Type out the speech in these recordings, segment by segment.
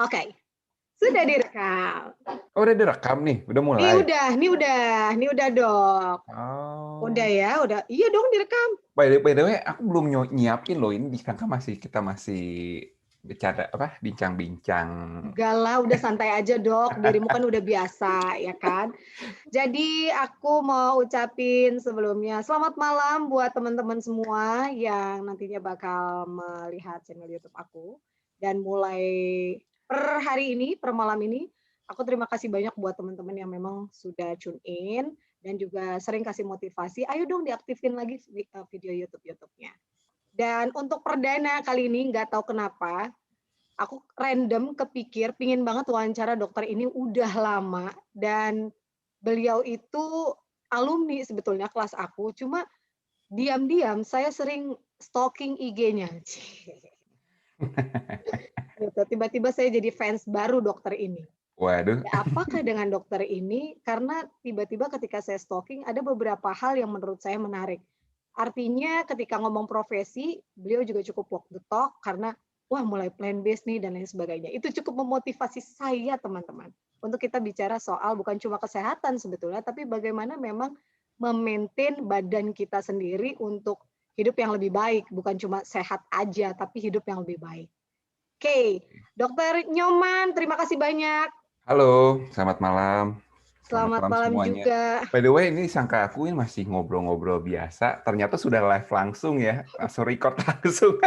Oke, sudah direkam. Oh, udah direkam nih? Udah Nih mulai? udah Dok. Udah Oh. ya, udah. Iya dong direkam. By the way, aku belum nyiapin loh. Ini disangka kita masih bercanda bincang-bincang. Enggak lah, udah santai aja Dok. Dirimu kan udah biasa, ya kan? Jadi aku mau ucapin sebelumnya selamat malam buat teman-teman semua yang nantinya bakal melihat channel YouTube aku. Dan mulai per hari ini, per malam ini, aku terima kasih banyak buat teman-teman yang memang sudah tune in dan juga sering kasih motivasi. Ayo dong diaktifin lagi video YouTube-nya. Dan untuk perdana kali ini nggak tahu kenapa, aku random kepikir pingin banget wawancara dokter ini udah lama dan beliau itu alumni sebetulnya kelas aku, cuma diam-diam saya sering stalking IG-nya. Gitu, tiba-tiba saya jadi fans baru dokter ini. Waduh. Apakah dengan dokter ini? Karena tiba-tiba ketika saya stalking ada beberapa hal yang menurut saya menarik. Artinya ketika ngomong profesi, beliau juga cukup walk the talk karena wah mulai plan based nih dan lain sebagainya. Itu cukup memotivasi saya teman-teman untuk kita bicara soal bukan cuma kesehatan sebetulnya, tapi bagaimana memang memaintain badan kita sendiri untuk hidup yang lebih baik, bukan cuma sehat aja, tapi hidup yang lebih baik. Oke, Dokter Nyoman, terima kasih banyak. Halo, selamat malam. Selamat Selamat malam malam semuanya. juga. By the way, ini sangka aku ini masih ngobrol-ngobrol biasa. Ternyata sudah live langsung ya, langsung record langsung.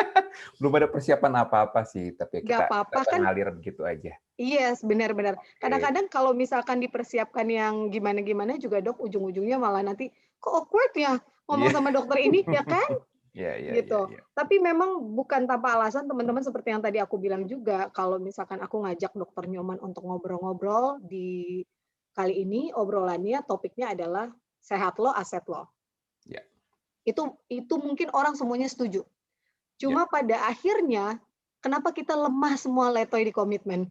Belum ada persiapan apa-apa sih, tapi Nggak apa-apa kita kan. ngalir begitu aja. Yes, benar-benar. Oke. Kadang-kadang kalau misalkan dipersiapkan yang gimana-gimana juga dok, ujung-ujungnya malah nanti kok awkward ya ngomong Iya. sama dokter ini, ya kan? Iya, iya, iya, Gitu. iya. Tapi memang bukan tanpa alasan teman-teman seperti yang tadi aku bilang juga, kalau misalkan aku ngajak dokter Nyoman untuk ngobrol-ngobrol di kali ini, obrolannya topiknya adalah sehat lo, aset lo. Iya, Itu mungkin orang semuanya setuju. iya. Cuma pada akhirnya, kenapa kita lemah semua letoy di komitmen?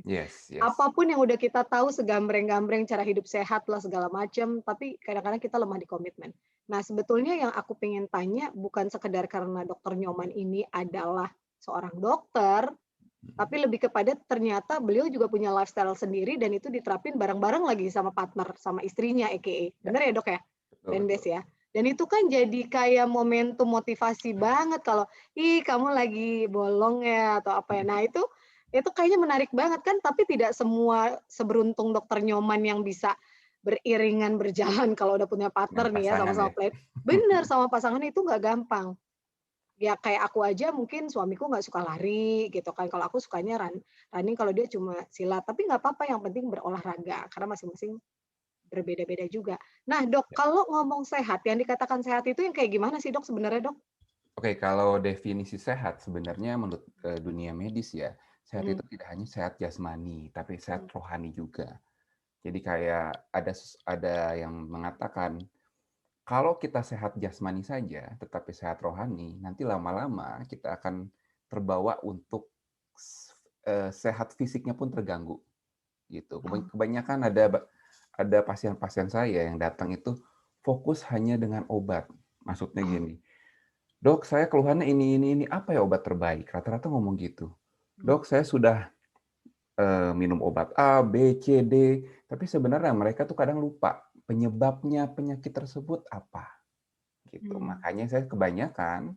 Yes, yes. Apapun yang udah kita tahu segambreng-gambreng cara hidup sehat lah segala macam, tapi kadang-kadang kita lemah di komitmen. Nah, sebetulnya yang aku pengen tanya bukan sekedar karena dokter Nyoman ini adalah seorang dokter, tapi lebih kepada ternyata beliau juga punya lifestyle sendiri dan itu diterapin bareng-bareng lagi sama partner, sama istrinya EKE. Ya, Bener ya dok ya? betul, Plan betul. base ya. Dan itu kan jadi kayak momentum motivasi banget kalau, ih kamu lagi bolong ya atau apa ya. Nah itu kayaknya menarik banget kan, tapi tidak semua seberuntung dokter Nyoman yang bisa beriringan berjalan kalau udah punya Dengan partner nih ya pasangan sama-sama ya. plan. Bener, sama pasangan itu nggak gampang. Ya kayak aku aja mungkin suamiku nggak suka lari gitu kan, kalau aku sukanya running kalau dia cuma silat, tapi nggak apa-apa yang penting berolahraga, karena masing-masing berbeda-beda juga. Nah Dok, Ya. kalau ngomong sehat, yang dikatakan sehat itu yang kayak gimana sih Dok sebenarnya Dok? Oke, kalau definisi sehat sebenarnya menurut dunia medis ya, sehat Mhm, itu tidak hanya sehat jasmani, tapi sehat mhm. rohani juga. Jadi kayak ada yang mengatakan kalau kita sehat jasmani saja, tetapi sehat rohani, nanti lama-lama kita akan terbawa untuk sehat fisiknya pun terganggu gitu. Oh, Kebanyakan ada pasien-pasien saya yang datang itu fokus hanya dengan obat. Maksudnya oh, gini, dok saya keluhannya ini, apa ya obat terbaik? Rata-rata ngomong gitu. mhm, Dok saya sudah minum obat A, B, C, D, tapi sebenarnya mereka tuh kadang lupa penyebabnya penyakit tersebut apa, gitu. mmm, Makanya saya kebanyakan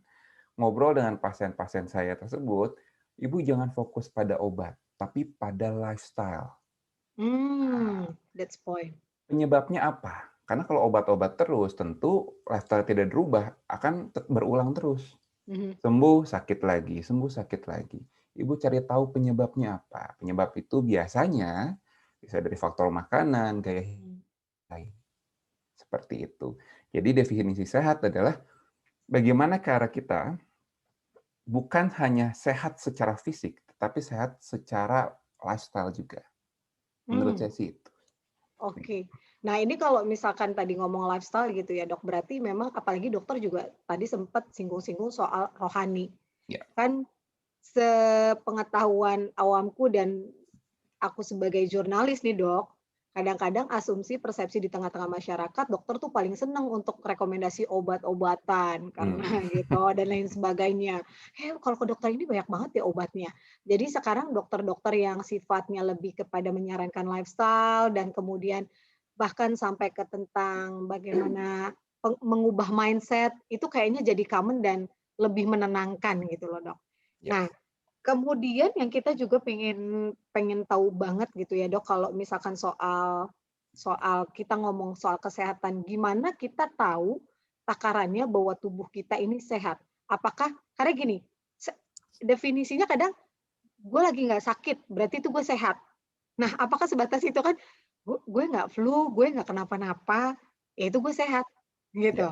ngobrol dengan pasien-pasien saya tersebut, "Ibu jangan fokus pada obat, tapi pada lifestyle." Nah, that's point. penyebabnya apa? Karena kalau obat-obat terus, tentu lifestyle tidak berubah, akan berulang terus. Mhm, Sembuh, sakit lagi, sembuh, sakit lagi. Ibu cari tahu penyebabnya apa. Penyebab itu biasanya bisa dari faktor makanan, gaya hidup mmm, lain. Seperti itu. Jadi definisi sehat adalah bagaimana cara kita bukan hanya sehat secara fisik, tetapi sehat secara lifestyle juga. Menurut mmm. saya sih itu. Oke. Nah, ini kalau misalkan tadi ngomong lifestyle gitu ya, Dok, berarti memang apalagi dokter juga tadi sempat singgung-singgung soal rohani. Ya, Kan sepengetahuan awamku dan aku sebagai jurnalis nih, Dok, kadang-kadang asumsi persepsi di tengah-tengah masyarakat dokter tuh paling seneng untuk rekomendasi obat-obatan karena Mmm. gitu dan lain sebagainya. Kalau ke dokter ini banyak banget ya obatnya. Jadi sekarang dokter-dokter yang sifatnya lebih kepada menyarankan lifestyle dan kemudian bahkan sampai ke tentang bagaimana mengubah mindset, itu kayaknya jadi common dan lebih menenangkan gitu loh, Dok. Ya. Nah, kemudian yang kita juga pengen pengen tahu banget gitu ya, Dok, kalau misalkan soal soal kita ngomong soal kesehatan, gimana kita tahu takarannya bahwa tubuh kita ini sehat? Apakah karena gini, definisinya kadang, "Gue lagi nggak sakit, berarti itu gue sehat." Nah, apakah sebatas itu kan, gue nggak flu, gue nggak kenapa-napa, ya itu gue sehat, Ya. gitu.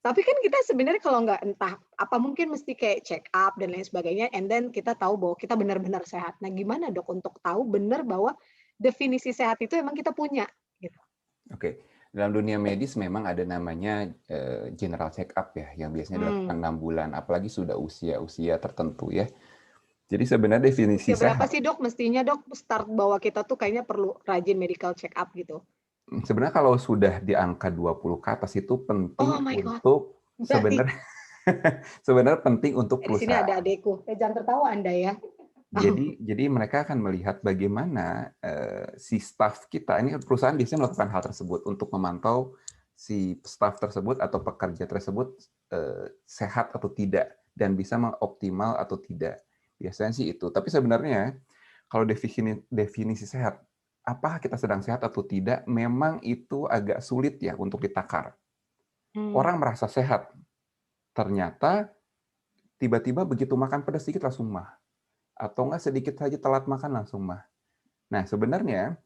Tapi kan kita sebenarnya kalau nggak entah apa mungkin mesti kayak check up dan lain sebagainya, and then kita tahu bahwa kita benar-benar sehat. Nah, gimana Dok untuk tahu benar bahwa definisi sehat itu emang kita punya? Gitu. Oke. Dalam dunia medis memang ada namanya, general check up ya, yang biasanya Mmm, dilakukan 6 bulan, apalagi sudah usia-usia tertentu ya. Jadi sebenarnya definisi usia berapa sehat sih Dok mestinya Dok start bahwa kita tuh kayaknya perlu rajin medical check up gitu? sebenarnya kalau sudah di angka 20 ke atas itu penting Oh my god, untuk berarti sebenarnya sebenarnya penting untuk di sini ada perusahaan. adekku, jangan tertawa Anda ya. Jadi mereka akan melihat bagaimana, si staf kita ini perusahaan biasanya melakukan hal tersebut untuk memantau si staf tersebut atau pekerja tersebut, sehat atau tidak dan bisa mengoptimal atau tidak. Biasanya sih itu. Tapi sebenarnya kalau definisi sehat, apakah kita sedang sehat atau tidak, memang itu agak sulit ya untuk ditakar. Mmm, Orang merasa sehat, ternyata tiba-tiba begitu makan pedas sedikit langsung mah, atau enggak sedikit saja telat makan langsung mah. Nah, sebenarnya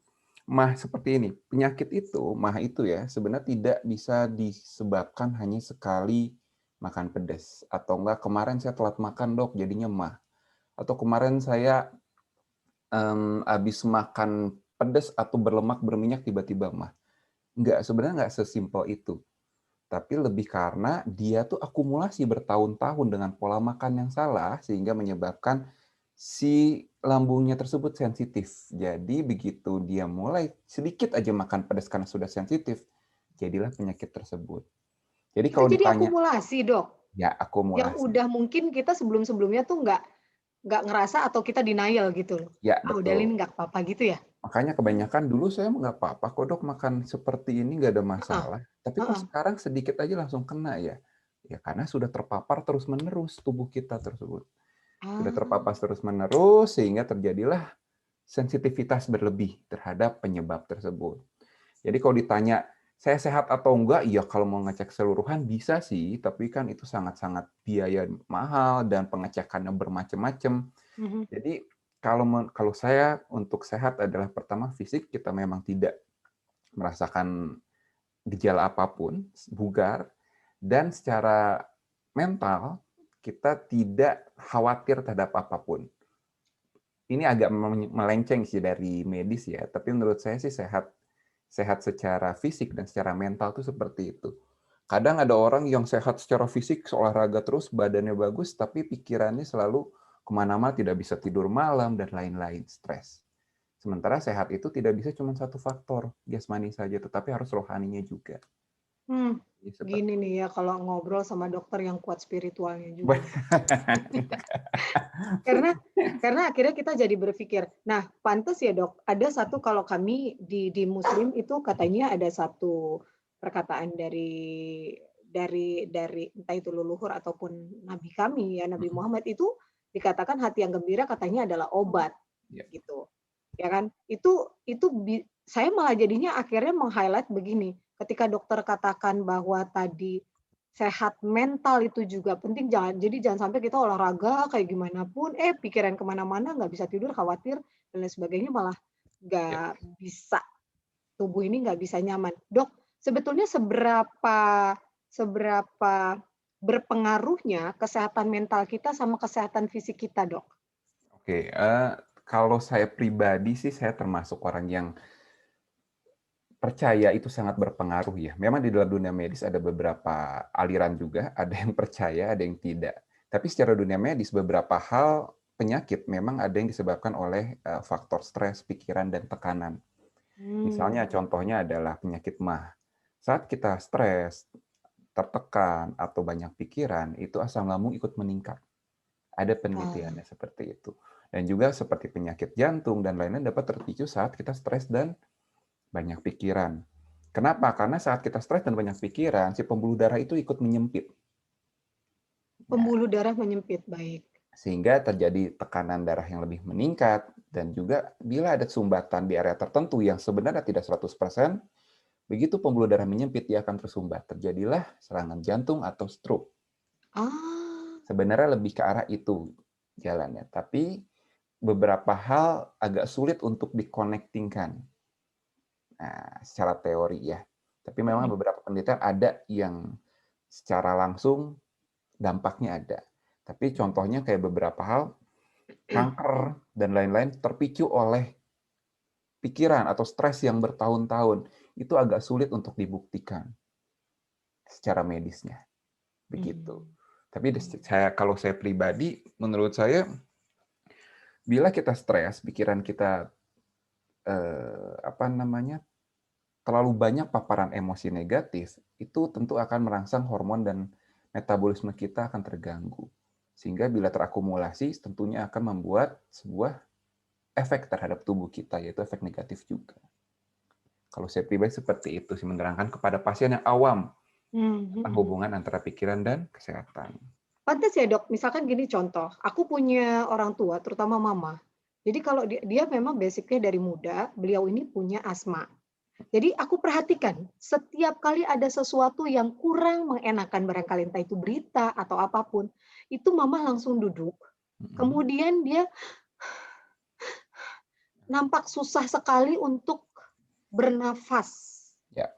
mah seperti ini, penyakit itu, mah itu ya, sebenarnya tidak bisa disebabkan hanya sekali makan pedas, atau enggak kemarin saya telat makan Dok, jadinya mah, atau kemarin saya habis makan pedas atau berlemak berminyak tiba-tiba mah. Enggak, sebenarnya enggak sesimpel itu. Tapi lebih karena dia tuh akumulasi bertahun-tahun dengan pola makan yang salah, sehingga menyebabkan si lambungnya tersebut sensitif. Jadi begitu dia mulai sedikit aja makan pedas karena sudah sensitif, jadilah penyakit tersebut. Jadi itu kalau jadi ditanya, akumulasi Dok? ya Yang akumulasi. udah mungkin kita sebelum-sebelumnya tuh nggak ngerasa atau kita denial gitu loh. Ya, Ah, udah ini betul. nggak apa-apa gitu ya? Makanya kebanyakan dulu saya nggak apa-apa kok Dok makan seperti ini nggak ada Heeh masalah. Tapi kok heeh. sekarang sedikit aja langsung kena ya? Ya karena sudah terpapar terus-menerus tubuh kita tersebut. Sudah Ah, terpapar terus-menerus sehingga terjadilah sensitivitas berlebih terhadap penyebab tersebut. Jadi kalau ditanya, saya sehat atau enggak? Iya kalau mau ngecek keseluruhan bisa sih, tapi kan itu sangat-sangat biaya mahal dan pengecekannya bermacam-macam. mhm. Jadi kalau saya untuk sehat adalah pertama fisik kita memang tidak merasakan gejala apapun, bugar, dan secara mental kita tidak khawatir terhadap apapun. Ini agak melenceng sih dari medis ya, tapi menurut saya sih sehat sehat secara fisik dan secara mental tuh seperti itu. Kadang ada orang yang sehat secara fisik, olahraga terus, badannya bagus, tapi pikirannya selalu kemana-mana, tidak bisa tidur malam, dan lain-lain, stres. Sementara sehat itu tidak bisa cuma satu faktor, jasmani saja, tetapi harus rohaninya juga. Mmm, Jadi gini seperti nih ya kalau ngobrol sama dokter yang kuat spiritualnya itu. juga nih. Karena karena akhirnya kita jadi berpikir, nah pantes ya Dok, ada satu kalau kami di muslim itu katanya ada satu perkataan dari entah itu leluhur ataupun nabi kami ya, Nabi Muhammad itu dikatakan hati yang gembira katanya adalah obat, Ya, gitu. Ya kan? Saya malah jadinya akhirnya meng-highlight begini, ketika dokter katakan bahwa tadi sehat mental itu juga penting, jangan sampai kita olahraga kayak gimana pun, pikiran kemana mana nggak bisa tidur, khawatir dan lain sebagainya, malah ya. nggak bisa, tubuh ini nggak bisa nyaman. Dok, sebetulnya seberapa seberapa berpengaruhnya kesehatan mental kita sama kesehatan fisik kita, Dok? Oke, kalau saya pribadi sih saya termasuk orang yang percaya itu sangat berpengaruh ya. Memang di dalam dunia medis ada beberapa aliran juga, ada yang percaya, ada yang tidak. Tapi secara dunia medis beberapa hal penyakit memang ada yang disebabkan oleh faktor stres, pikiran dan tekanan. Misalnya Hmm. contohnya adalah penyakit MAH. Saat kita stres, tertekan, atau banyak pikiran, itu asam lambung ikut meningkat. Ada Ah, penelitiannya seperti itu. Dan juga seperti penyakit jantung dan lain-lain dapat terpicu saat kita stres dan banyak pikiran. Kenapa? Karena saat kita stres dan banyak pikiran, si pembuluh darah itu ikut menyempit. Ya, pembuluh darah menyempit, baik. sehingga terjadi tekanan darah yang lebih meningkat, dan juga bila ada sumbatan di area tertentu yang sebenarnya tidak 100%, begitu pembuluh darah menyempit, dia akan tersumbat. Terjadilah serangan jantung atau stroke. Ah, Sebenarnya lebih ke arah itu jalannya. Tapi beberapa hal agak sulit untuk dikonektingkan. Nah, secara teori ya. Tapi memang mm, beberapa penelitian ada yang secara langsung dampaknya ada. Tapi contohnya kayak beberapa hal, kanker dan lain-lain terpicu oleh pikiran atau stres yang bertahun-tahun. Itu agak sulit untuk dibuktikan secara medisnya. Begitu. mm, Tapi mm. kalau saya pribadi, menurut saya, bila kita stres, pikiran kita apa namanya terlalu banyak paparan emosi negatif, itu tentu akan merangsang hormon dan metabolisme kita akan terganggu. Sehingga bila terakumulasi, tentunya akan membuat sebuah efek terhadap tubuh kita, yaitu efek negatif juga. Kalau saya pribadi seperti itu sih, menerangkan kepada pasien yang awam Hmm, tentang hmm. hubungan antara pikiran dan kesehatan. Pantes ya dok, misalkan gini contoh, aku punya orang tua, terutama mama. Jadi kalau dia memang basicnya dari muda, beliau ini punya asma. Jadi aku perhatikan, setiap kali ada sesuatu yang kurang mengenakan barangkali entah itu berita atau apapun, itu mama langsung duduk. Mm-mm. Kemudian dia nampak susah sekali untuk bernafas. Ya,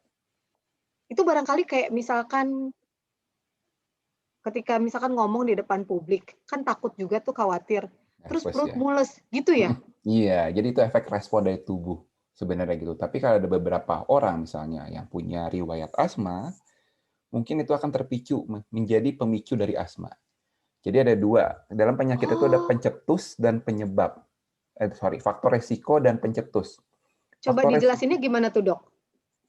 Itu barangkali kayak misalkan ketika misalkan ngomong di depan publik, kan takut juga tuh khawatir, terus nervous perut ya. mules, gitu ya? Iya, jadi itu efek respon dari tubuh sebenarnya gitu. Tapi kalau ada beberapa orang misalnya yang punya riwayat asma, mungkin itu akan terpicu menjadi pemicu dari asma. Jadi ada dua. Dalam penyakit itu ada Oh, pencetus dan penyebab. Faktor resiko dan pencetus. coba Faktor resiko, dijelasinnya gimana tuh, Dok?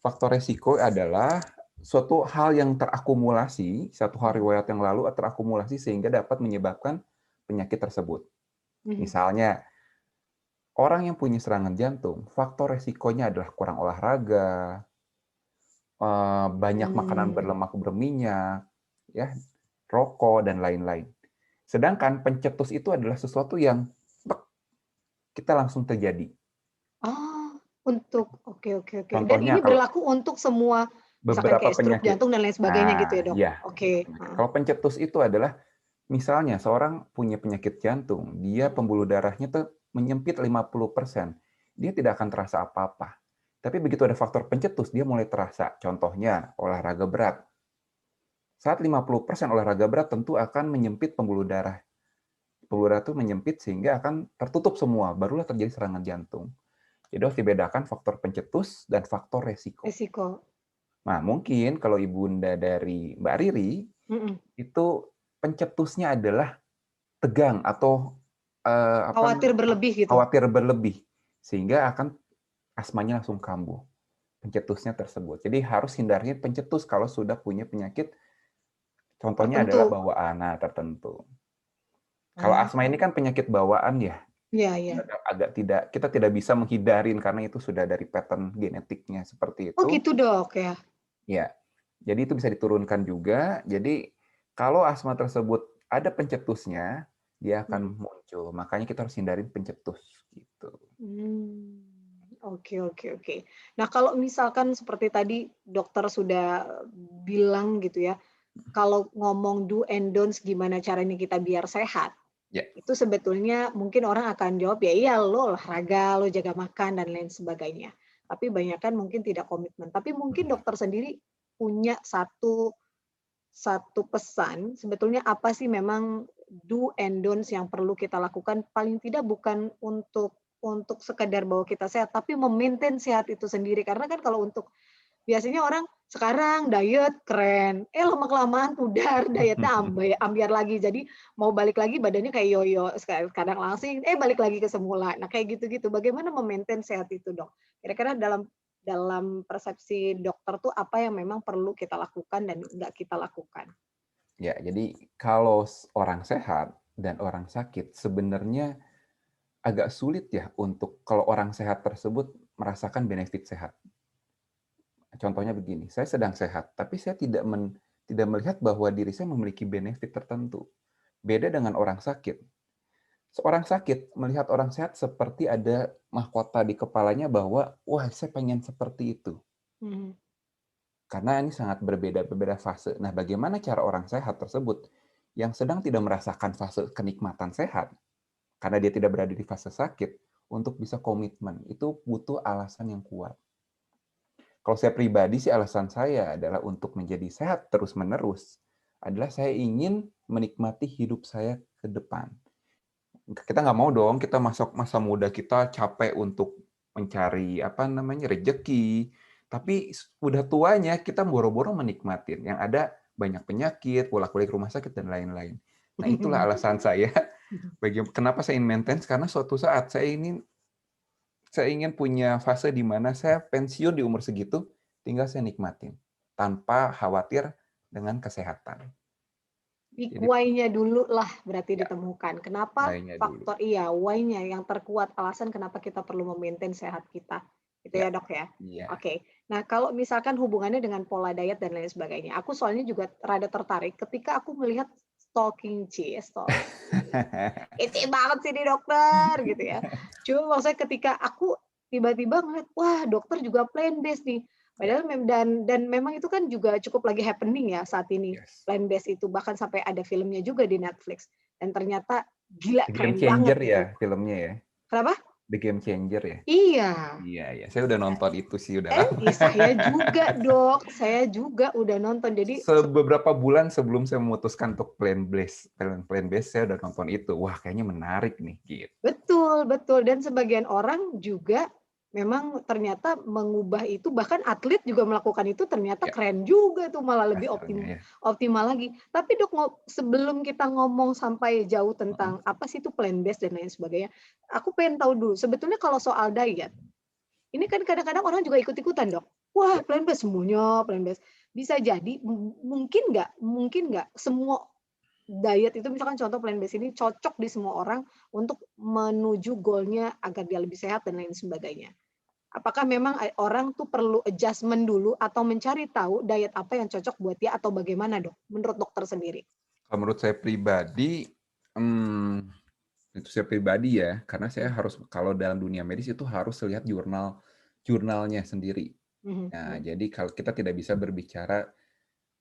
faktor resiko adalah suatu hal yang terakumulasi, satu hal Mhm, riwayat yang lalu terakumulasi sehingga dapat menyebabkan penyakit tersebut. mhm. Misalnya, orang yang punya serangan jantung, faktor resikonya adalah kurang olahraga, banyak makanan Mmm. berlemak berminyak, ya, rokok, dan lain-lain. Sedangkan pencetus itu adalah sesuatu yang kita langsung terjadi. Oh, untuk oke, oke, oke. Dan Contohnya ini kalau berlaku untuk semua, misalkan beberapa kayak stroke penyakit. jantung dan lain sebagainya gitu ya, Nah, Dok? ya, Oke, penyakit. heeh. Kalau pencetus itu adalah misalnya seorang punya penyakit jantung, dia Mhm. pembuluh darahnya tuh menyempit 50%. Dia tidak akan terasa apa-apa. Tapi begitu ada faktor pencetus, dia mulai terasa. Contohnya olahraga berat. Saat 50% olahraga berat tentu akan menyempit pembuluh darah. Pembuluh darah itu menyempit sehingga akan tertutup semua, barulah terjadi serangan jantung. Jadi harus dibedakan faktor pencetus dan faktor resiko. Resiko. Nah, mungkin kalau ibunda dari Mbak Riri, Mhm. itu pencetusnya adalah tegang atau apa Khawatir namanya, berlebih gitu? khawatir berlebih, sehingga akan asmanya langsung kambuh, pencetusnya tersebut. Jadi harus hindari pencetus kalau sudah punya penyakit, contohnya adalah Tertentu? bawaan tertentu. Kalau Ah, asma ini kan penyakit bawaan ya, iya, iya. agak tidak, kita tidak bisa menghindarin karena itu sudah dari pattern genetiknya seperti Oh itu. gitu, Dok, ya? Ya, jadi itu bisa diturunkan juga. Jadi kalau asma tersebut ada pencetusnya, dia Mhm. akan muncul. Makanya kita harus hindarin pencetus gitu. Mmm, oke, oke, oke. Nah, kalau misalkan seperti tadi dokter sudah bilang gitu ya, kalau ngomong do and don'ts gimana caranya kita biar sehat, Ya, itu sebetulnya mungkin orang akan jawab, "Ya iya lo olahraga, lo jaga makan dan lain sebagainya." Tapi banyakan mungkin tidak komitmen. Tapi mungkin dokter sendiri punya satu satu pesan, sebetulnya apa sih memang do and don'ts yang perlu kita lakukan, paling tidak bukan untuk sekedar bahwa kita sehat, tapi sehat itu sendiri. Karena kan kalau untuk Biasanya orang sekarang diet keren, lama-kelamaan pudar, dietnya ambyar lagi. Jadi mau balik lagi badannya kayak yoyo, kadang langsing, balik lagi ke semula. Nah kayak gitu-gitu. Bagaimana memaintain sehat itu, Dok? Kira-kira dalam dalam persepsi dokter tuh apa yang memang perlu kita lakukan dan nggak kita lakukan? Ya, jadi kalau orang sehat dan orang sakit sebenarnya agak sulit ya untuk kalau orang sehat tersebut merasakan benefit sehat. Contohnya begini, saya sedang sehat, tapi saya tidak melihat bahwa diri saya memiliki benefit tertentu. Beda dengan orang sakit. Seorang sakit melihat orang sehat seperti ada mahkota di kepalanya bahwa, wah saya pengen seperti itu. Mhm. Karena ini sangat berbeda fase. Nah, bagaimana cara orang sehat tersebut yang sedang tidak merasakan fase kenikmatan sehat, karena dia tidak berada di fase sakit, untuk bisa komitmen. Itu butuh alasan yang kuat. Kalau saya pribadi sih alasan saya adalah untuk menjadi sehat terus-menerus, adalah saya ingin menikmati hidup saya ke depan. Kita nggak mau dong kita masuk masa muda kita capek untuk mencari apa namanya rezeki, tapi udah tuanya kita boro-boro menikmatin yang ada banyak penyakit, bolak-balik rumah sakit dan lain-lain. Nah, itulah alasan saya kenapa saya ingin maintenance karena suatu saat saya ingin punya fase di mana saya pensiun di umur segitu, tinggal saya nikmatin tanpa khawatir dengan kesehatan. Big Jadi why-nya dulu lah berarti ya, ditemukan. Kenapa mulainya dulu. faktor iya, why-nya yang terkuat, alasan kenapa kita perlu memaintain sehat kita. Gitu Ya, ya, Dok, ya? iya. Oke. Nah, kalau misalkan hubungannya dengan pola diet dan lain sebagainya, aku soalnya juga rada tertarik ketika aku melihat stalking "Kece banget sih ini dokter," gitu ya. Cuma maksudnya ketika aku tiba-tiba ngeliat, wah dokter juga plant based nih. Ya, Padahal dan memang itu kan juga cukup lagi happening ya saat ini, yes. plant based itu, bahkan sampai ada filmnya juga di Netflix. Dan ternyata gila The Game keren banget Changer ya gitu. filmnya ya? Kenapa? The Game Changer ya? Iya. Iya iya, saya udah nonton itu sih udah lama. Ih, saya juga Dok, saya juga udah nonton. Jadi Beberapa bulan sebelum saya memutuskan untuk plant-based saya udah nonton itu. Wah, kayaknya menarik nih, gitu. betul betul, dan sebagian orang juga memang ternyata mengubah itu, bahkan atlet juga melakukan itu ternyata Ya, keren juga tuh, malah lebih hasilnya ya. optimal lagi. Tapi Dok, sebelum kita ngomong sampai jauh Mhm. tentang apa sih itu plant based dan lain sebagainya, aku pengen tahu dulu, sebetulnya kalau soal diet, ini kan kadang-kadang orang juga ikut-ikutan Dok. Wah Ya, plant based, semuanya plant based. Bisa jadi mungkin nggak semua diet itu misalkan contoh plant based ini cocok di semua orang untuk menuju goal-nya agar dia lebih sehat dan lain sebagainya. Apakah memang orang tuh perlu adjustment dulu atau mencari tahu diet apa yang cocok buat dia atau bagaimana, Dok? Menurut dokter sendiri? kalau menurut saya pribadi, mmm, itu saya pribadi ya, karena saya Mmm, harus kalau dalam dunia medis itu harus lihat jurnalnya sendiri. mhm Nah, mhm. jadi kalau kita tidak bisa berbicara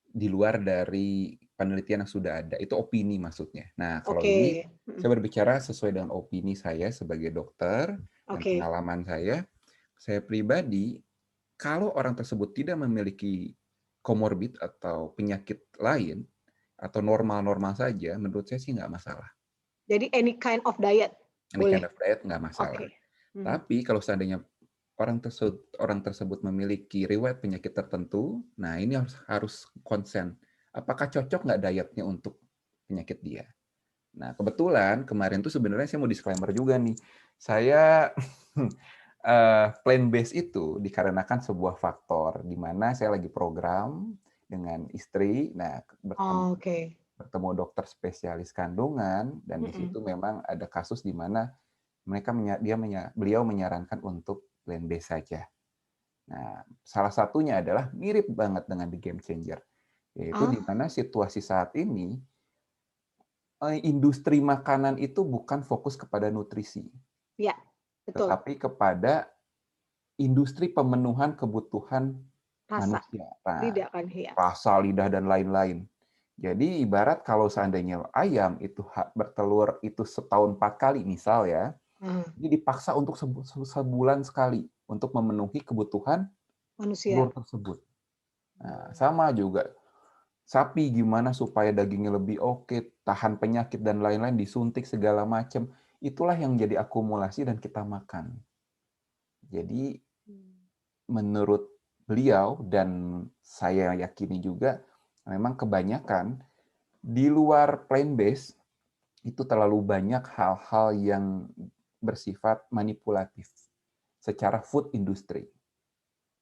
di luar dari penelitian yang sudah ada, itu opini maksudnya. Nah, kalau Oke, ini mhm, saya berbicara sesuai dengan opini saya sebagai dokter dan oke. pengalaman saya pribadi, kalau orang tersebut tidak memiliki komorbid atau penyakit lain, atau normal-normal saja, menurut saya sih nggak masalah. Jadi any kind of diet Any kind boleh? of diet nggak masalah. Oke. Mhm. Tapi kalau seandainya orang tersebut memiliki riwayat penyakit tertentu, nah ini harus harus konsen. Apakah cocok nggak dietnya untuk penyakit dia? Nah, kebetulan kemarin tuh sebenarnya saya mau disclaimer juga nih. Saya plant based itu dikarenakan sebuah faktor di mana saya lagi program dengan istri. Nah, Oke. bertemu dokter spesialis kandungan dan di Mhm. situ memang ada kasus di mana beliau menyarankan untuk plant based saja. Nah, salah satunya adalah mirip banget dengan The Game Changer, yaitu di Ah, mana situasi saat ini industri makanan itu bukan fokus kepada nutrisi, iya, betul. tetapi kepada industri pemenuhan kebutuhan Rasa. manusia. Nah, Lidah kan? Iya. rasa, lidah, dan lain-lain. Jadi ibarat kalau seandainya ayam itu bertelur itu setahun 4 kali misal ya, Heeh, ini dipaksa untuk sebulan sekali untuk memenuhi kebutuhan telur manusia. tersebut. Nah, Mmm. sama juga sapi gimana supaya dagingnya lebih oke, tahan penyakit dan lain-lain, disuntik segala macam. Itulah yang jadi akumulasi dan kita makan. Jadi Mmm. menurut beliau dan saya yakini juga memang kebanyakan di luar plant-based itu terlalu banyak hal-hal yang bersifat manipulatif secara food industry.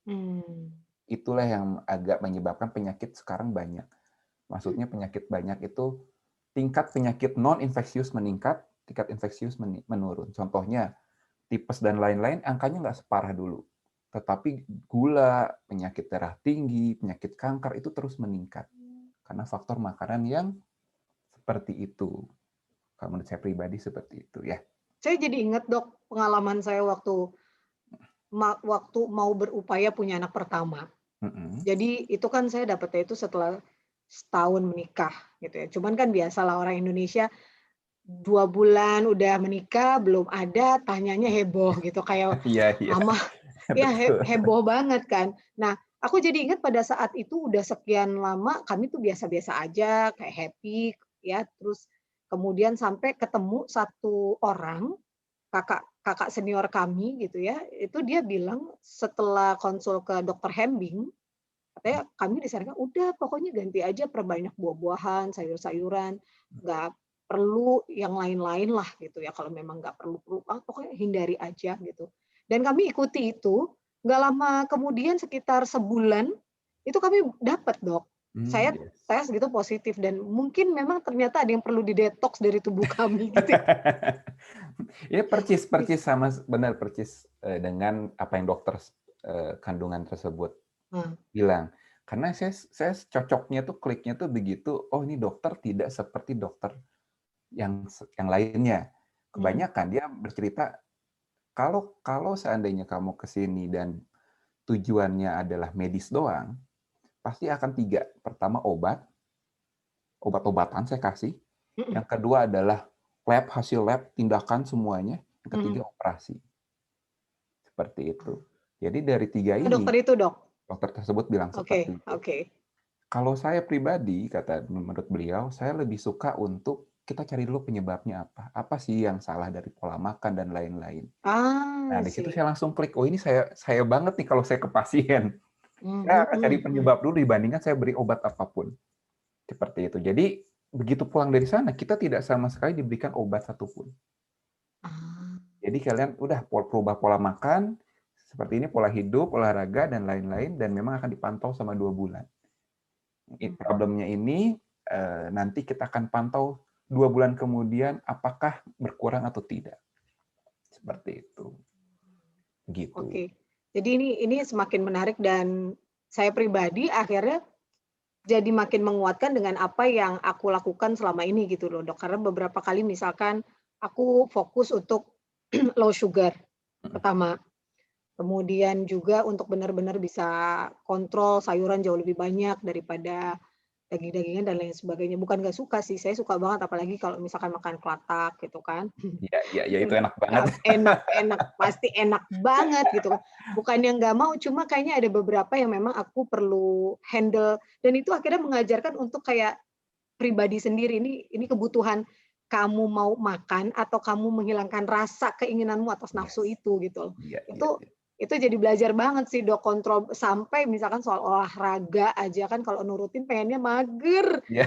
Hmm. Itulah yang agak menyebabkan penyakit sekarang banyak. Maksudnya penyakit banyak itu tingkat penyakit non-infeksius meningkat, tingkat infeksius menurun. Contohnya tipes dan lain-lain angkanya nggak separah dulu. Tetapi gula, penyakit darah tinggi, penyakit kanker itu terus meningkat. Karena faktor makanan yang seperti itu. Kalau menurut saya pribadi seperti itu ya. Saya jadi ingat dok pengalaman saya waktu mau berupaya punya anak pertama. Jadi itu kan saya dapetnya itu setelah setahun menikah gitu ya. Cuman kan biasalah orang Indonesia 2 bulan udah menikah belum ada, tanyanya heboh gitu kayak Iya, iya. mama ya Betul. heboh banget kan. Nah, aku jadi ingat pada saat itu udah sekian lama kami tuh biasa-biasa aja, kayak happy ya, terus kemudian sampai ketemu satu orang, kakak kakak senior kami gitu ya, itu dia bilang setelah konsul ke dokter Hembing, katanya kami disarankan, "Udah pokoknya ganti aja perbanyak buah-buahan, sayur-sayuran, nggak perlu yang lain-lain lah," gitu ya, kalau memang nggak perlu-perlu pokoknya hindari aja gitu. Dan kami ikuti itu, nggak lama kemudian sekitar sebulan, itu kami dapat Dok. Saya Yes. tes gitu positif dan mungkin memang ternyata ada yang perlu didetoks dari tubuh kami gitu ya. Ya percis sama benar percis dengan apa yang dokter kandungan tersebut Nah, bilang. Karena saya cocoknya tuh kliknya tuh begitu, oh ini dokter tidak seperti dokter yang lainnya. mhm, Kebanyakan dia bercerita kalau kalau seandainya kamu ke sini dan tujuannya adalah medis doang, pasti akan 3. Pertama obat-obatan saya kasih. mhm, Yang kedua adalah hasil lab, tindakan semuanya. Yang mhm. ketiga operasi. Seperti itu. Jadi dari 3 Kata ini, dokter itu Dok? dokter tersebut bilang Oke seperti itu. oke. Kalau saya pribadi, kata menurut beliau, saya lebih suka untuk kita cari dulu penyebabnya apa. Apa sih yang salah dari pola makan dan lain-lain. Nah, Ah, di situ sih. saya langsung klik, oh ini saya banget nih kalau saya ke pasien. Saya Mhm akan cari mhm. penyebab dulu dibandingkan saya beri obat apapun. Seperti itu. Jadi, begitu pulang dari sana, kita tidak sama sekali diberikan obat satupun. Ah, Jadi kalian udah berubah pola makan, seperti ini pola hidup, olahraga, dan lain-lain, dan memang akan dipantau sama 2 bulan. mhm. Problemnya ini nanti kita akan pantau 2 bulan kemudian apakah berkurang atau tidak. Seperti itu. Gitu. Oke. Jadi ini semakin menarik dan saya pribadi akhirnya jadi makin menguatkan dengan apa yang aku lakukan selama ini gitu loh, Dok. Karena beberapa kali misalkan aku fokus untuk low sugar Mhm. pertama, kemudian juga untuk benar-benar bisa kontrol sayuran jauh lebih banyak daripada daging-dagingan dan lain sebagainya. Bukan nggak suka sih, saya suka banget apalagi kalau misalkan makan kelatak gitu kan. Iya, iya, iya, itu Dan enak banget. enak enak, pasti enak banget gitu kan. Bukannya nggak mau, cuma kayaknya ada beberapa yang memang aku perlu handle dan itu akhirnya mengajarkan untuk kayak pribadi sendiri, ini kebutuhan kamu mau makan atau kamu menghilangkan rasa keinginanmu atas nafsu Yes. itu gitu loh. Iya, iya, Itu iya. itu jadi belajar banget sih Dok, kontrol sampai misalkan soal olahraga aja kan kalau nurutin pengennya mager. Iya.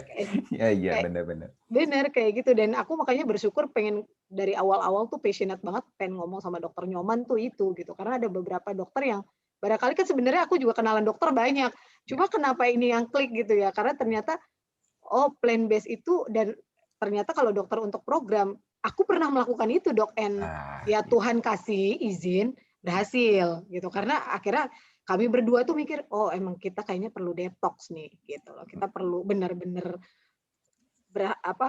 Kayak Iya, iya, kayak benar benar. bener, kayak gitu dan aku makanya bersyukur pengen dari awal-awal tuh passionate banget pengen ngomong sama dokter Nyoman tuh itu gitu, karena ada beberapa dokter yang barangkali kan sebenarnya aku juga kenalan dokter banyak, Ya. cuma kenapa ini yang klik gitu ya, karena ternyata, oh plan base itu dan ternyata kalau dokter untuk program, aku pernah melakukan itu Dok, and Ah, ya iya. Tuhan kasih izin berhasil gitu, karena akhirnya kami berdua tuh mikir, "Oh emang kita kayaknya perlu detoks nih," gitu loh, kita perlu bener-bener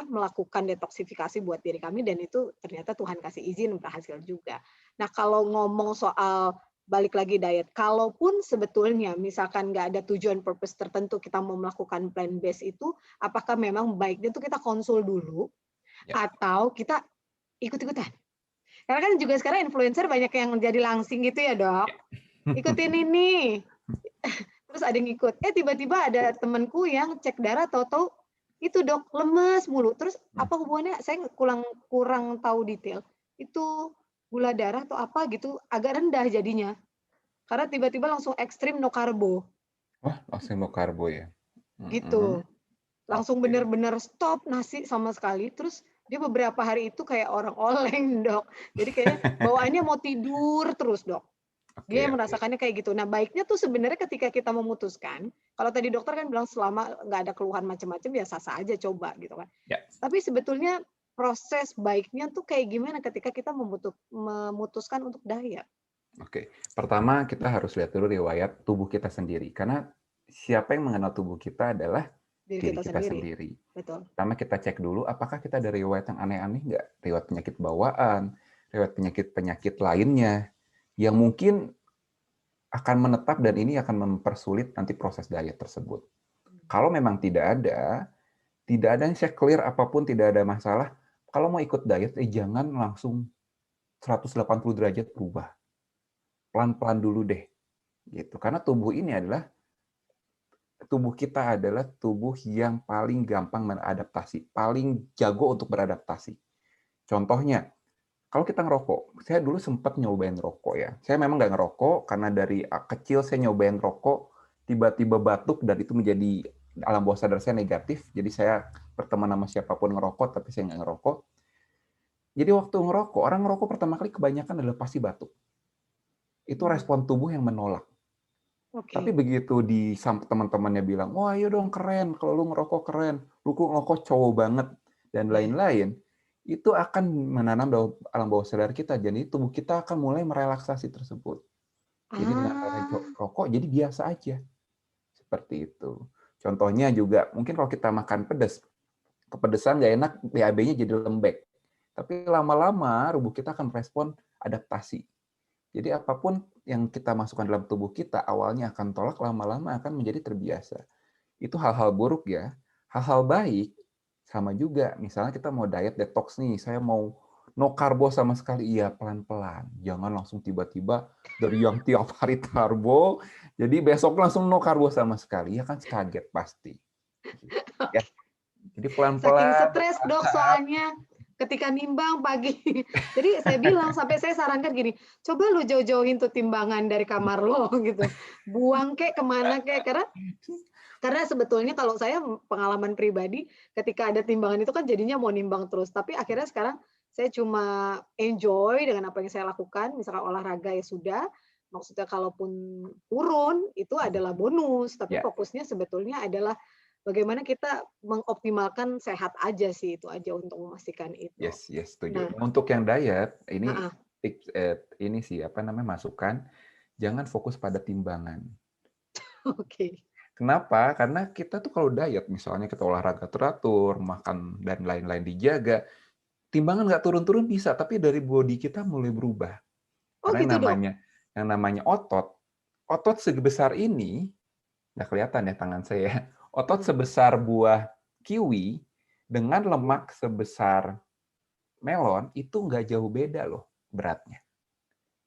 melakukan detoksifikasi buat diri kami dan itu ternyata Tuhan kasih izin berhasil juga. Nah, kalau ngomong soal balik lagi diet, kalaupun sebetulnya misalkan nggak ada tujuan purpose tertentu kita mau melakukan plan base itu, apakah memang baiknya tuh kita konsul dulu Ya. atau kita ikut-ikutan? Karena kan juga sekarang influencer banyak yang jadi langsing gitu ya, Dok. Ikutin ini, terus ada yang ikut. Tiba-tiba ada temanku yang cek darah tahu-tahu itu Dok, lemes mulu. Terus apa hubungannya saya kurang kurang tahu detail. Itu gula darah atau apa gitu agak rendah jadinya. karena tiba-tiba langsung ekstrim no karbo, Wah, langsung mau karbo ya? Mhm, gitu. Langsung oke. bener-bener stop nasi sama sekali, terus dia beberapa hari itu kayak orang oleng, Dok. Jadi kayaknya bawaannya mau tidur terus, Dok. Dia Oke yang oke. merasakannya kayak gitu. Nah, baiknya tuh sebenarnya ketika kita memutuskan, kalau tadi dokter kan bilang selama nggak ada keluhan macam-macam ya sah-sah aja coba gitu kan. Ya, Tapi sebetulnya proses baiknya tuh kayak gimana ketika kita memutuskan untuk diet? oke. Pertama kita harus lihat dulu riwayat tubuh kita sendiri, karena siapa yang mengenal tubuh kita adalah Diri diri kita kita sendiri. sendiri. Betul. Pertama kita cek dulu apakah kita ada riwayat yang aneh-aneh nggak? Riwayat penyakit bawaan, riwayat penyakit-penyakit lainnya yang mungkin akan menetap dan ini akan mempersulit nanti proses diet tersebut. Kalau memang tidak ada yang saya clear apapun, tidak ada masalah. Kalau mau ikut diet, jangan langsung 180 derajat berubah. Pelan-pelan dulu deh, gitu. Karena tubuh kita adalah tubuh yang paling gampang beradaptasi, paling jago untuk beradaptasi. Contohnya, kalau kita ngerokok, saya dulu sempat nyobain rokok ya. Saya memang nggak ngerokok karena dari kecil saya nyobain rokok, tiba-tiba batuk dan itu menjadi alam bawah sadar saya negatif. Jadi saya berteman sama siapapun ngerokok, tapi saya nggak ngerokok. Jadi waktu ngerokok, orang ngerokok pertama kali kebanyakan adalah pasti batuk. Itu Hmm, respon tubuh yang menolak. Tapi oke. begitu teman-temannya bilang, wah ayo dong keren, kalau lu ngerokok keren, lu ngerokok cowok banget, dan Iya. lain-lain, itu akan menanam alam bawah sadar kita. Jadi tubuh kita akan mulai merelaksasi tersebut. Jadi dengan adanya Ah, rokok, jadi biasa aja. Seperti itu. Contohnya juga, mungkin kalau kita makan pedas, kepedesan nggak enak, BAB-nya jadi lembek. Tapi lama-lama tubuh kita akan merespon adaptasi. Jadi apapun yang kita masukkan dalam tubuh kita awalnya akan tolak, lama-lama akan menjadi terbiasa. Itu hal-hal buruk ya. Hal-hal baik sama juga. Misalnya kita mau diet detox nih, saya mau no karbo sama sekali. Iya, pelan-pelan. Jangan langsung tiba-tiba dari yang tiap hari karbo, jadi besok langsung no karbo sama sekali. Ya kan kaget pasti. Gitu. Ya, jadi saking pelan-pelan, stres, Dok, soalnya ketika nimbang pagi. Jadi saya bilang, sampai saya sarankan gini, coba lu jauh-jauhin tuh timbangan dari kamar lo gitu. Buang kek kemana kek, karena sebetulnya kalau saya pengalaman pribadi, ketika ada timbangan itu kan jadinya mau nimbang terus. Tapi akhirnya sekarang saya cuma enjoy dengan apa yang saya lakukan, misalkan olahraga ya sudah, maksudnya kalaupun turun itu adalah bonus, tapi ya. fokusnya sebetulnya adalah bagaimana kita mengoptimalkan sehat aja sih, itu aja untuk memastikan itu. Yes, yes, setuju. Nah, Nah, untuk yang diet, ini heeh, ini sih apa namanya masukan, jangan fokus pada timbangan. oke. Kenapa? Karena kita tuh kalau diet, misalnya kita olahraga teratur, makan dan lain-lain dijaga, timbangan nggak turun-turun bisa, tapi dari body kita mulai berubah. Oh Karena gitu, Dok? yang namanya otot sebesar ini, nggak kelihatan ya tangan saya, otot Mhm. sebesar buah kiwi dengan lemak sebesar melon itu nggak jauh beda loh beratnya.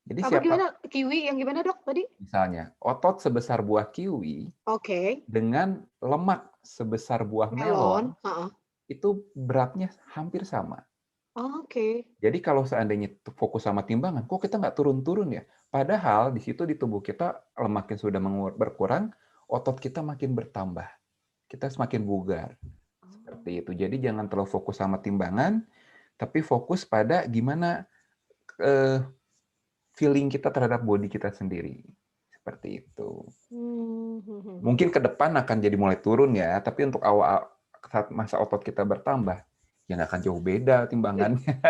Jadi Apa gimana? Kiwi yang gimana, Dok, tadi? misalnya otot sebesar buah kiwi Oke, dengan lemak sebesar buah melon, melon heeh. itu beratnya hampir sama. Oke. Jadi kalau seandainya fokus sama timbangan, kok kita nggak turun-turun ya? Padahal di situ di tubuh kita lemaknya sudah berkurang, otot kita makin bertambah. Kita semakin bugar. Seperti Oh. itu. Jadi jangan terlalu fokus sama timbangan, tapi fokus pada gimana eh, feeling kita terhadap body kita sendiri. Seperti itu. Mhm. Mungkin ke depan akan jadi mulai turun ya, tapi untuk awal saat masa otot kita bertambah, ya nggak akan jauh beda timbangannya.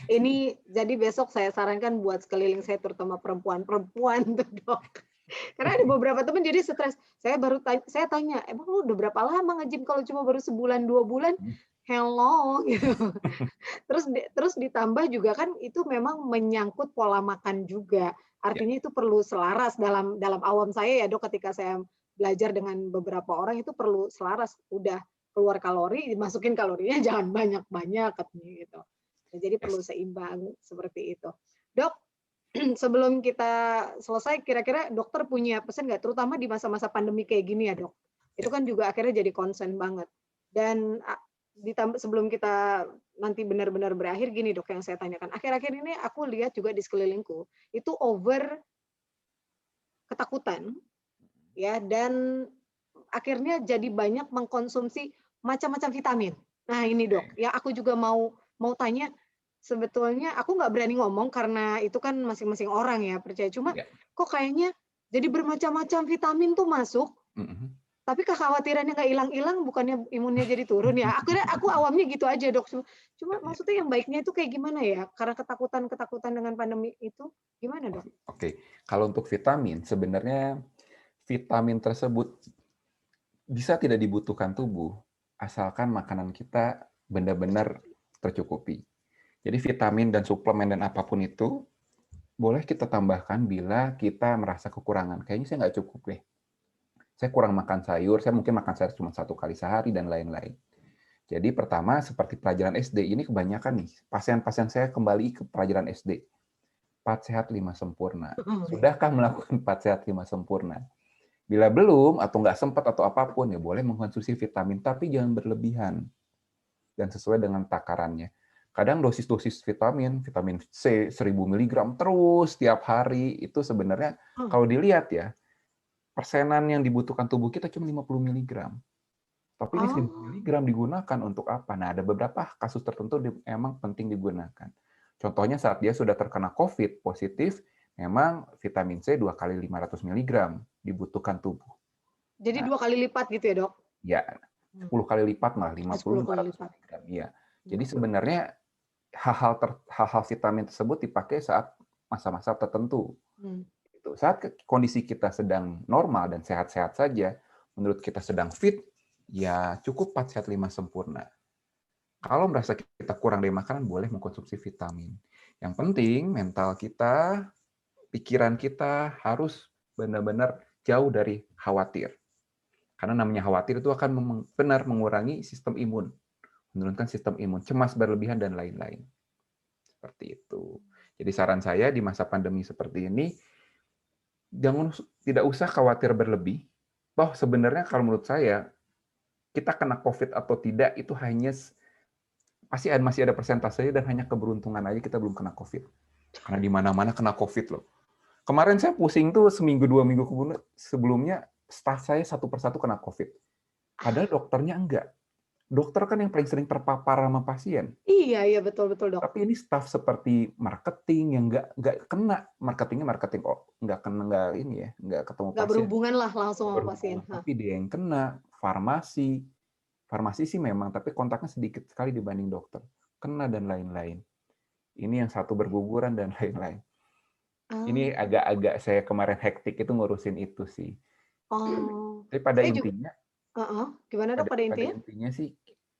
Ini jadi besok saya sarankan buat sekeliling saya terutama perempuan-perempuan tuh, Dok. Karena ada beberapa teman jadi stres. Saya tanya, "Emang lu udah berapa lama nge-gym kalau cuma baru sebulan, 2 bulan?" Hello gitu. Terus ditambah juga kan itu memang menyangkut pola makan juga. Ya, Artinya itu perlu selaras dalam dalam awam saya ya, Dok, ketika saya belajar dengan beberapa orang itu perlu selaras. Udah keluar kalori, dimasukin kalorinya jangan banyak-banyak katanya gitu. Nah, jadi perlu yes. seimbang seperti itu. Dok, sebelum kita selesai, kira-kira dokter punya pesan nggak, terutama di masa-masa pandemi kayak gini ya, Dok? Itu Ya. kan juga akhirnya jadi concern banget. Dan ditambah sebelum kita nanti benar-benar berakhir gini, Dok, yang saya tanyakan. Akhir-akhir ini aku lihat juga di sekelilingku itu over ketakutan ya, dan akhirnya jadi banyak mengkonsumsi macam-macam vitamin. Nah ini Dok, ya aku juga mau mau tanya, sebetulnya aku nggak berani ngomong karena itu kan masing-masing orang ya percaya, cuma Ya. kok kayaknya jadi bermacam-macam vitamin tuh masuk, Mhm. tapi kekhawatirannya nggak hilang-hilang, bukannya imunnya jadi turun ya? Akhirnya aku awamnya gitu aja Dok, cuma Ya. maksudnya yang baiknya itu kayak gimana ya? Karena ketakutan-ketakutan dengan pandemi itu, gimana Dok? Oke, kalau untuk vitamin, sebenarnya vitamin tersebut bisa tidak dibutuhkan tubuh, asalkan makanan kita benar-benar Tercukupi. tercukupi. Jadi vitamin dan suplemen dan apapun itu, boleh kita tambahkan bila kita merasa kekurangan. Kayaknya saya nggak cukup deh. Saya kurang makan sayur, saya mungkin makan sayur cuma 1 kali sehari, dan lain-lain. Jadi pertama, seperti pelajaran SD, ini kebanyakan nih, pasien-pasien saya kembali ke pelajaran SD. 4 sehat 5 sempurna. Sudahkah melakukan 4 sehat 5 sempurna? Bila belum, atau nggak sempat, atau apapun, ya boleh mengkonsumsi vitamin, tapi jangan berlebihan. Dan sesuai dengan takarannya. Kadang dosis-dosis vitamin, vitamin C 1000 mg terus tiap hari, itu sebenarnya Oh, kalau dilihat ya, persenan yang dibutuhkan tubuh kita cuma 50 mg. Tapi ini 1000 oh, mg digunakan untuk apa? Nah, ada beberapa kasus tertentu memang penting digunakan. Contohnya saat dia sudah terkena COVID positif, memang vitamin C 2 kali 500 mg dibutuhkan tubuh. jadi Nah, 2 kali lipat gitu ya Dok? ya, Hmm. 10 kali lipat malah, 50, 10 kali 500 lipat. mg. Iya. Jadi 50. sebenarnya hal-hal vitamin tersebut dipakai saat masa-masa tertentu. Hmm. Gitu. Saat kondisi kita sedang normal dan sehat-sehat saja, menurut kita sedang fit, ya cukup 4 sehat 5 sempurna. Kalau merasa kita kurang dari makanan, boleh mengkonsumsi vitamin. Yang penting mental kita, pikiran kita harus benar-benar jauh dari khawatir. Karena namanya khawatir itu akan benar mengurangi sistem imun, menurunkan sistem imun, cemas berlebihan, dan lain-lain. Seperti itu. Jadi saran saya di masa pandemi seperti ini, jangan, tidak usah khawatir berlebih. Toh sebenarnya kalau menurut saya, kita kena COVID atau tidak itu hanya pasti masih ada persentasenya, dan hanya keberuntungan aja kita belum kena COVID. Karena di mana-mana kena COVID loh. Kemarin saya pusing tuh seminggu 2 minggu sebelumnya, staf saya satu persatu kena COVID. Padahal dokternya enggak. Dokter kan yang paling sering terpapar sama pasien. Iya iya, betul betul, Dok. Tapi ini staf seperti marketing yang nggak kena, marketingnya marketing, oh nggak ini ya, nggak ketemu Nggak pasien, berhubungan lah langsung nggak sama pasien, berhubungan. heeh. Tapi dia yang kena, farmasi, farmasi sih memang, tapi kontaknya sedikit sekali dibanding dokter, kena, dan lain-lain. Ini yang satu berguguran dan lain-lain. Ini Oh, agak-agak saya kemarin hektik itu ngurusin itu sih. oh. Tapi pada Saya juga intinya, heeh, gimana, Dok, pada pada intinya? intinya sih,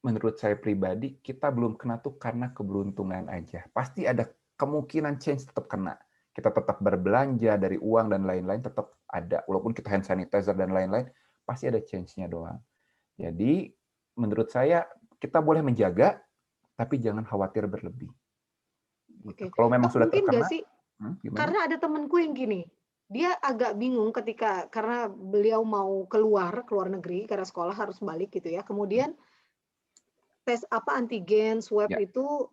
menurut saya pribadi, kita belum kena tuh karena keberuntungan aja. Pasti ada kemungkinan change tetap kena. Kita tetap berbelanja dari uang dan lain-lain, tetap ada. Walaupun kita hand sanitizer dan lain-lain, pasti ada change-nya doang. Jadi, menurut saya, kita boleh menjaga, tapi jangan khawatir berlebih. Gitu. Oke. Kalau memang Dok, sudah mungkin nggak terkena, sih, gimana? karena ada temenku yang gini, dia agak bingung ketika karena beliau mau keluar negeri karena sekolah harus balik gitu ya, kemudian tes apa, antigen, swab Ya, itu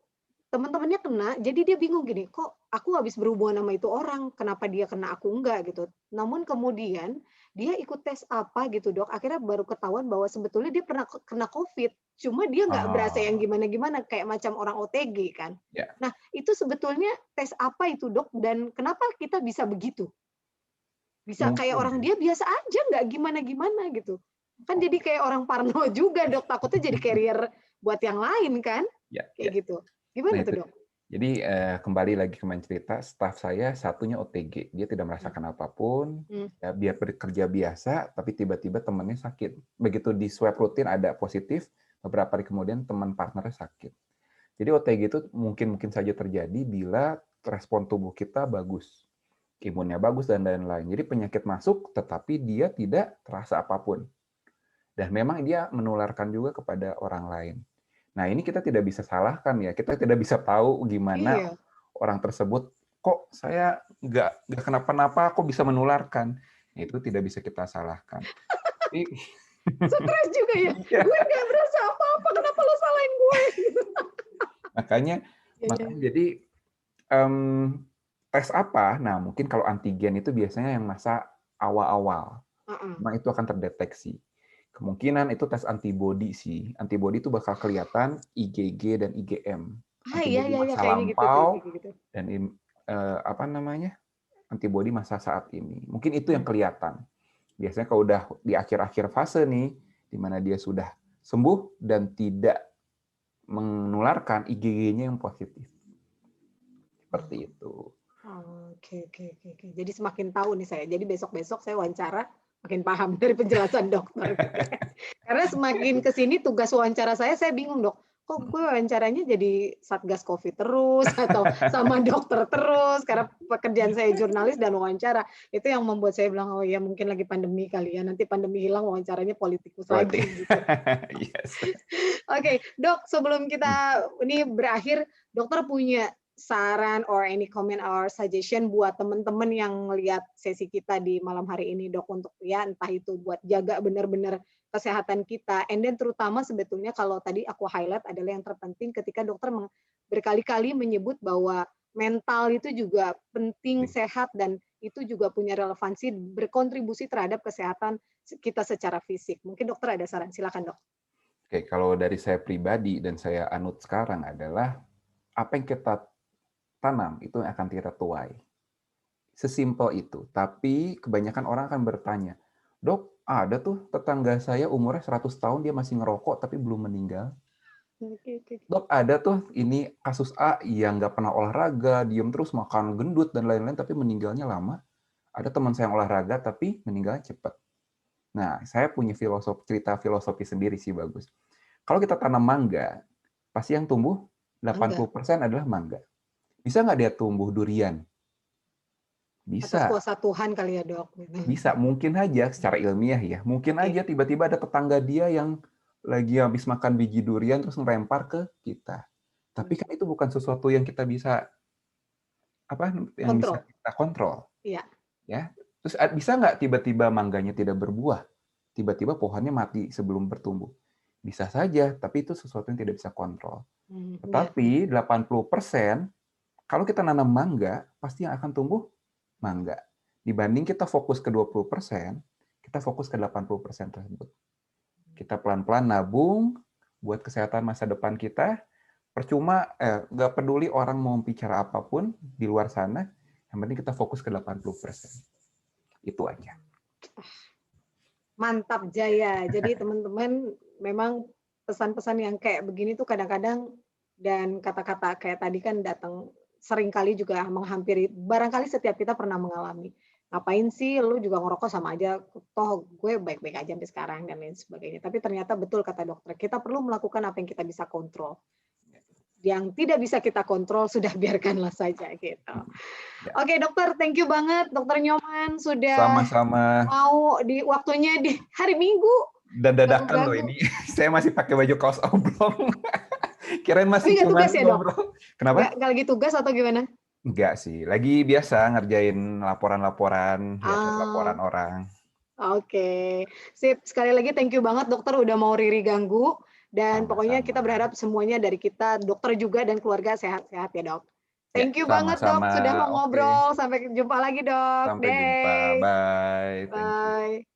teman-temannya kena, jadi dia bingung gini, "Kok aku habis berhubungan sama itu orang, kenapa dia kena aku enggak?" Gitu. Namun kemudian dia ikut tes apa gitu, Dok, akhirnya baru ketahuan bahwa sebetulnya dia pernah kena Covid, cuma dia nggak berasa yang oh, gimana-gimana, kayak macam orang OTG kan. ya. Nah, itu sebetulnya tes apa itu, Dok, dan kenapa kita bisa begitu? Bisa kayak Mungkin orang ya. dia biasa aja, nggak gimana-gimana gitu. Kan jadi Oke. kayak orang parno juga, Dok, takutnya jadi carrier buat yang lain kan, Ya, kayak ya. gitu. Nah Gimana itu. tuh, Dok? Jadi kembali lagi ke main cerita, staf saya satunya OTG, dia tidak Mmm, merasakan apapun, mmm. ya biar bekerja biasa, tapi tiba-tiba temannya sakit. Begitu di swab rutin ada positif, beberapa hari kemudian teman partnernya sakit. Jadi OTG itu mungkin mungkin saja terjadi bila respon tubuh kita bagus, imunnya bagus, dan lain-lain. Jadi penyakit masuk, tetapi dia tidak terasa apapun. Dan memang dia menularkan juga kepada orang lain. Nah, ini kita tidak bisa salahkan ya. Kita tidak bisa tahu gimana Iya, orang tersebut, kok saya nggak kenapa-napa, kok bisa menularkan. Itu tidak bisa kita salahkan. Tapi stres juga ya, iya, "Gue nggak berasa apa-apa, kenapa lo salahin gue?" Gitu. makanya Iya iya. makanya jadi tes apa? Nah, mungkin kalau antigen itu biasanya yang masa awal-awal. Heeh. Memang itu akan terdeteksi. Kemungkinan itu tes antibodi sih. Antibodi itu bakal kelihatan IgG dan IgM. Iya Antibodi iya iya, masa kayaknya gitu deh, lampau kayak gitu. dan apa namanya? Antibodi masa saat ini. Mungkin itu yang Mhm. kelihatan. Biasanya kalau udah di akhir-akhir fase nih, di mana dia sudah sembuh dan tidak menularkan, IgG-nya yang positif. Seperti Oh. itu. Oke oke oke oke. Jadi semakin tahu nih saya. Jadi besok-besok saya wawancara makin paham dari penjelasan dokter gitu ya. Karena semakin ke sini tugas wawancara saya bingung, Dok. Kok gue wawancaranya jadi Satgas Covid terus atau sama dokter terus karena pekerjaan saya jurnalis dan wawancara. Itu yang membuat saya bilang, "Oh ya mungkin lagi pandemi kali ya. Nanti pandemi hilang wawancaranya politikus Berarti lagi," gitu. yes. Oke, Dok, sebelum kita ini berakhir, dokter punya saran or any comment or suggestion buat teman-teman yang ngelihat sesi kita di malam hari ini, Dok, untuk ya entah itu buat jaga benar-benar kesehatan kita, and then terutama sebetulnya kalau tadi aku highlight adalah yang terpenting ketika dokter berkali-kali menyebut bahwa mental itu juga penting, sehat, dan itu juga punya relevansi berkontribusi terhadap kesehatan kita secara fisik. Mungkin dokter ada saran, silakan, Dok. Oke, kalau dari saya pribadi dan saya anut sekarang adalah apa yang kita tanam itu yang akan kita tuai. Sesimpel itu. Tapi kebanyakan orang akan bertanya, "Dok, ada tuh tetangga saya umurnya 100 tahun dia masih ngerokok tapi belum meninggal. Oke oke. Dok, ada tuh ini kasus A yang nggak pernah olahraga, diem terus makan gendut dan lain-lain tapi meninggalnya lama. Ada teman saya yang olahraga tapi meninggalnya cepat." Nah, saya punya cerita filosofi sendiri sih bagus. Kalau kita tanam mangga, pasti yang tumbuh Mangga, 80% adalah mangga. Bisa nggak dia tumbuh durian? atas Bisa. kuasa Tuhan kali ya, Dok, gitu. Bisa, mungkin aja secara ilmiah ya. Mungkin Oke, aja tiba-tiba ada tetangga dia yang lagi habis makan biji durian terus ngelempar ke kita. Tapi mmm, kan itu bukan sesuatu yang kita bisa apa yang bisa kontrol, kita kontrol, iya, ya. Terus bisa nggak tiba-tiba mangganya tidak berbuah? Tiba-tiba pohonnya mati sebelum bertumbuh? Bisa saja, tapi itu sesuatu yang tidak bisa kontrol. iya, Tetapi 80% kalau kita nanam mangga, pasti yang akan tumbuh mangga. Dibanding kita fokus ke 20%, kita fokus ke 80% tersebut. Kita pelan-pelan nabung buat kesehatan masa depan kita. Percuma, nggak peduli orang mau bicara apapun di luar sana, yang penting kita fokus ke 80%. Itu aja. mantap jaya. Jadi teman-teman memang pesan-pesan yang kayak begini tuh kadang-kadang dan kata-kata kayak tadi kan datang seringkali juga menghampiri barangkali setiap kita pernah mengalami. "Ngapain sih lu juga ngerokok sama aja, toh gue baik-baik aja sampai sekarang," dan lain sebagainya. Tapi ternyata betul kata dokter, kita perlu melakukan apa yang kita bisa kontrol. Yang tidak bisa kita kontrol sudah biarkanlah saja gitu. Ya. Oke dokter, thank you banget Dokter Nyoman sudah Sama-sama. mau di waktunya di hari Minggu Dan dadakan loh ganggu-ganggu. ini. Saya masih pakai baju kaos oblong. Kirain Tapi masih nggak tugas cuman ya dok? ngobrol. Kenapa? Nggak lagi tugas atau gimana? Enggak sih, lagi biasa ngerjain laporan-laporan, lihat-lihat laporan Ah, orang. oke. Sip, sekali lagi thank you banget dokter udah mau Riri ganggu. Dan pokoknya kita Sama-sama. berharap semuanya dari kita, dokter juga dan keluarga sehat-sehat ya dok. Ya, Thank you banget dok sama-sama. sudah mau Oke, ngobrol. Sampai jumpa lagi dok. sampai jumpa. Day. Bye. Thank you. Bye.